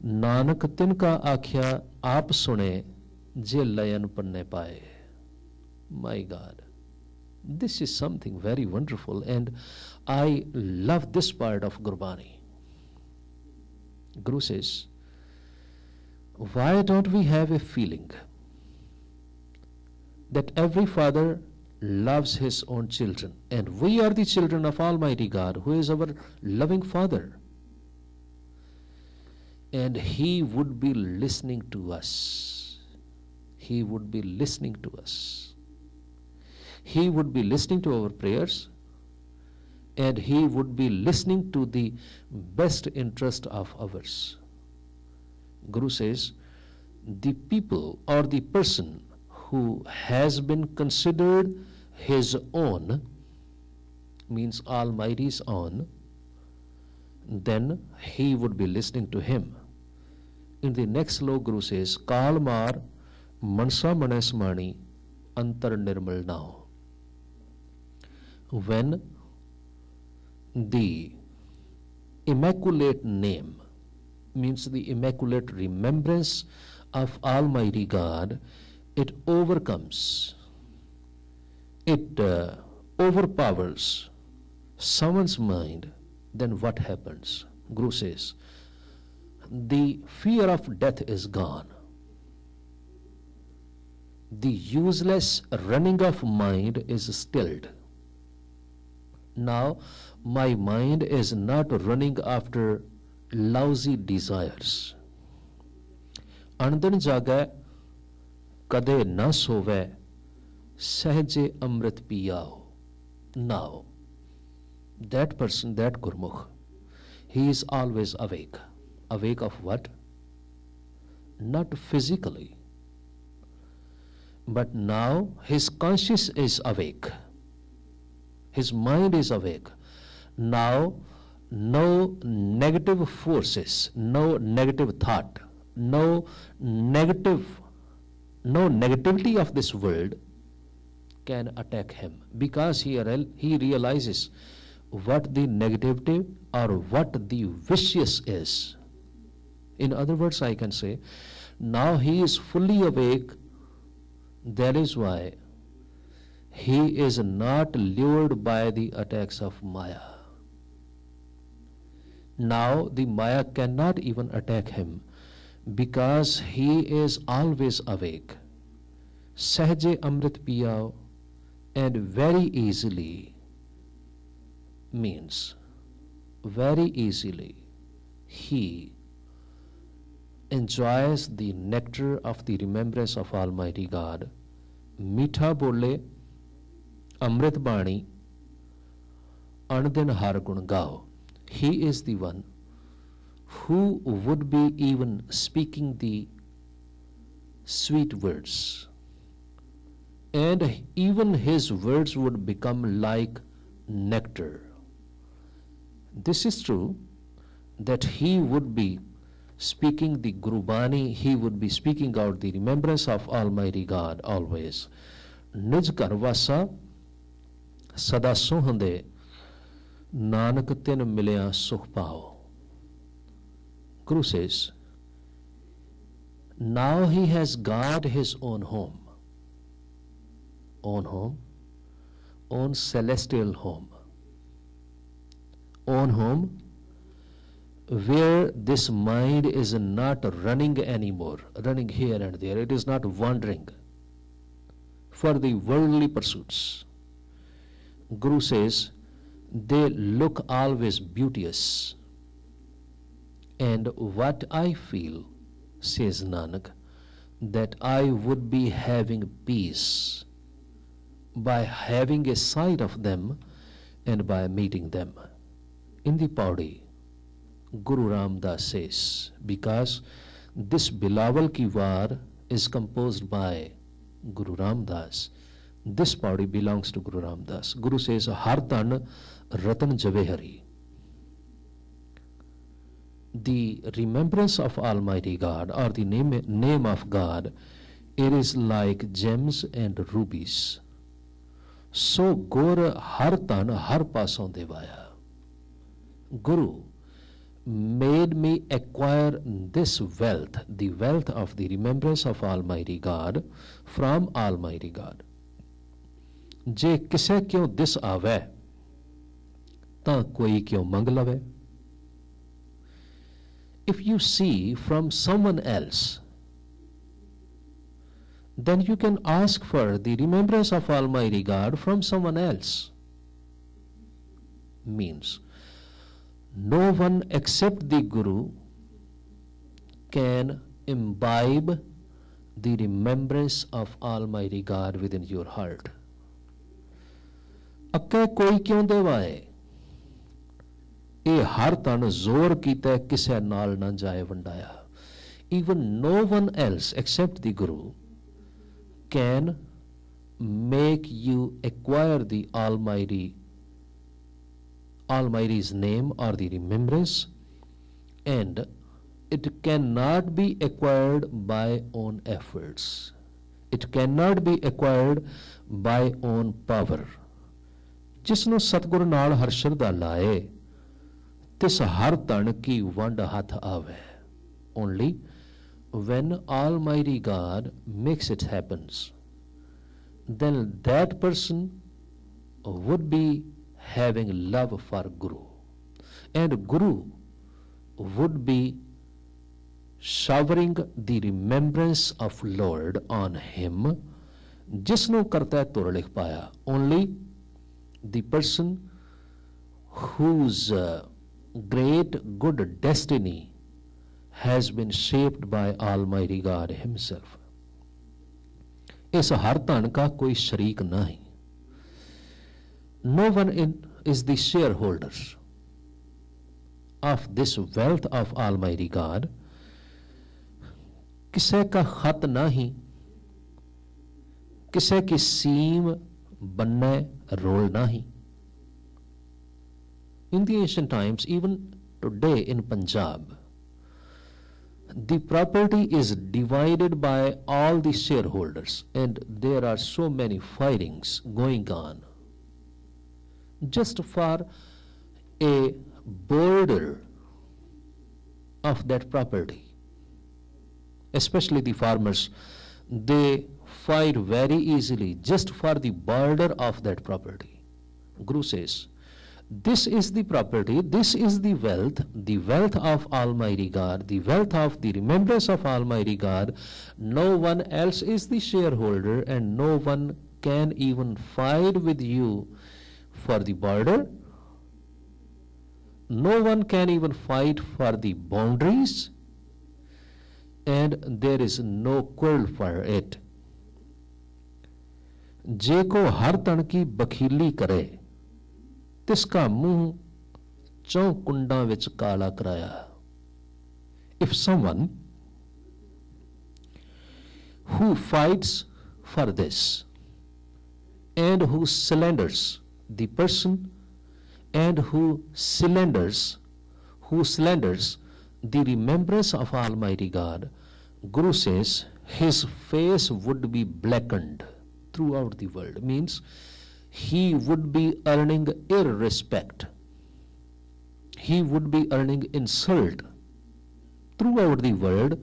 नानक तिनका आख्या आप सुने जे लयन पन्ने पाए. My God, this is something very wonderful, and I love this part of Gurbani. Guru says, why don't we have a feeling that every father loves his own children, and we are the children of Almighty God, who is our loving Father, and He would be listening to us. He would be listening to us. He would be listening to our prayers, and He would be listening to the best interest of ours. Guru says, the people or the person who has been considered his own, means Almighty's own, then He would be listening to him. In the next slok, Guru says, Kalmar Mansa Manasmani Antar Nirmal Now. When the immaculate name, means the immaculate remembrance of Almighty God, it overcomes, it overpowers someone's mind, then what happens? Guru says, the fear of death is gone. The useless running of mind is stilled. Now my mind is not running after lousy desires. Andan jaga kade na sove, sahje amrit piyao. Now that person, that Gurmukh, he is always awake. Awake of what? Not physically, but now his conscience is awake. His mind is awake. Now no negative forces, no negative thought, no negativity of this world can attack him, because he realizes what the negativity or what the vicious is. In other words, I can say, now he is fully awake. That is why he is not lured by the attacks of Maya. Now the Maya cannot even attack him, because he is always awake. Sahje Amrit Piyao, and very easily means very easily he enjoys the nectar of the remembrance of Almighty God. Mitha bole, Amrit Bani, Andin Har Gun Gao. He is the one who would be even speaking the sweet words, and even his words would become like nectar. This is true, that he would be speaking the Gurbani, he would be speaking out the remembrance of Almighty God always. Nij karvasa sada sohande nanak tin milya sukh pao. Guru says, now he has got his own home, own celestial home, own home where this mind is not running anymore, running here and there. It is not wandering for the worldly pursuits. Guru says, they look always beauteous. And what I feel, says Nanak, that I would be having peace by having a sight of them and by meeting them. In the Paudi, Guru Ram Das says, because this Bilawal ki War is composed by Guru Ram Das, this Paudi belongs to Guru Ram Das. Guru says, Hartan Ratan Javehari. The remembrance of Almighty God, or the name of God, it is like gems and rubies. So Gor Hartan Har Pason Devaya. Guru, made me acquire this wealth, the wealth of the remembrance of Almighty God, from Almighty God. जे किसे क्यों this आवे तां कोई क्यों मंग लवे. If you see from someone else, then you can ask for the remembrance of Almighty God from someone else. Means no one except the Guru can imbibe the remembrance of Almighty God within your heart. ਅੱਕੇ ਕੋਈ ਕਿਉਂ ਦੇਵਾਏ, ਇਹ ਹਰ ਤਨ ਜ਼ੋਰ ਕੀਤਾ ਕਿਸੇ ਨਾਲ ਨਾ ਜਾਏ ਵੰਡਾਇਆ. Even no one else except the Guru can make you acquire the Almighty's name or the remembrance, and it cannot be acquired by own efforts. It cannot be acquired by own power. ਜਿਸਨੂੰ ਸਤਿਗੁਰ ਨਾਲ ਹਰ ਸ਼ਰਧਾ ਲਾਏ ਤਿਸ ਹਰ ਧਨ ਕੀ ਵੰਡ ਹੱਥ ਆਵੇ. Only when Almighty God makes it happens, then that person would be having love for Guru, and Guru would be showering the remembrance of Lord on him. जिसਨੂੰ करता है तुर लिख पाया. Only the person whose great good destiny has been shaped by Almighty God himself. इस हर धन का कोई शरीक नहीं. No one is the shareholder of this wealth of Almighty God. किसे का खत नहीं, किसे की सीम बनने रोल नहीं. In the ancient times, even today in Punjab, the property is divided by all the shareholders, and there are so many fightings going on just for a border of that property. Especially the farmers, they fight very easily just for the border of that property. Guru says, this is the property, this is the wealth of Almighty God, the wealth of the remembrance of Almighty God. No one else is the shareholder, and no one can even fight with you for the border. No one can even fight for the boundaries, and there is no quarrel for it. जे को हर तन की बखीली करे तिसका मुंह चौं कुंडा विच काला कराया. If someone who fights for this and who slanders the person and who slanders the remembrance of Almighty God, Guru says his face would be blackened throughout the world. Means he would be earning irrespect, he would be earning insult throughout the world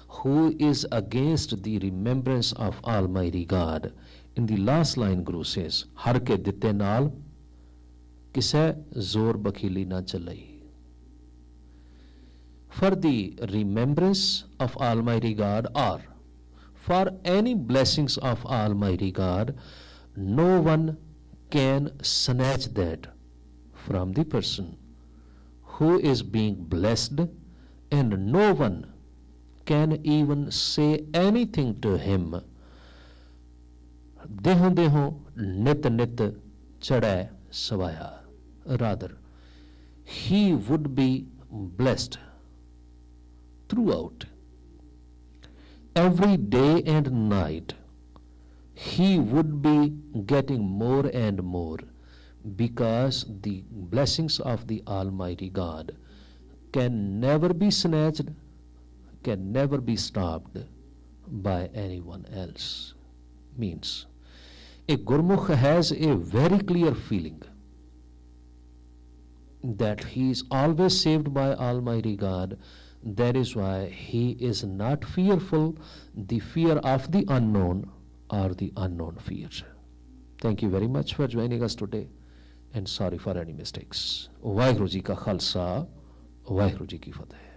who is against the remembrance of Almighty God. In the last line, Guru says, har ke ditte naal kise zor bakhili na chalai. For the remembrance of Almighty God, or for any blessings of Almighty God, no one can snatch that from the person who is being blessed, and no one can even say anything to him. Deho deho nit nit chadai savaya. Rather, he would be blessed throughout. Every day and night, he would be getting more and more, because the blessings of the Almighty God can never be snatched, can never be stopped by anyone else. Means, a Gurmukh has a very clear feeling that he is always saved by Almighty God. That is why he is not fearful, the fear of the unknown or the unknown fear. Thank you very much for joining us today, and sorry for any mistakes. Waheguru ji का खालसा, वाहिगुरु जी की फतेह.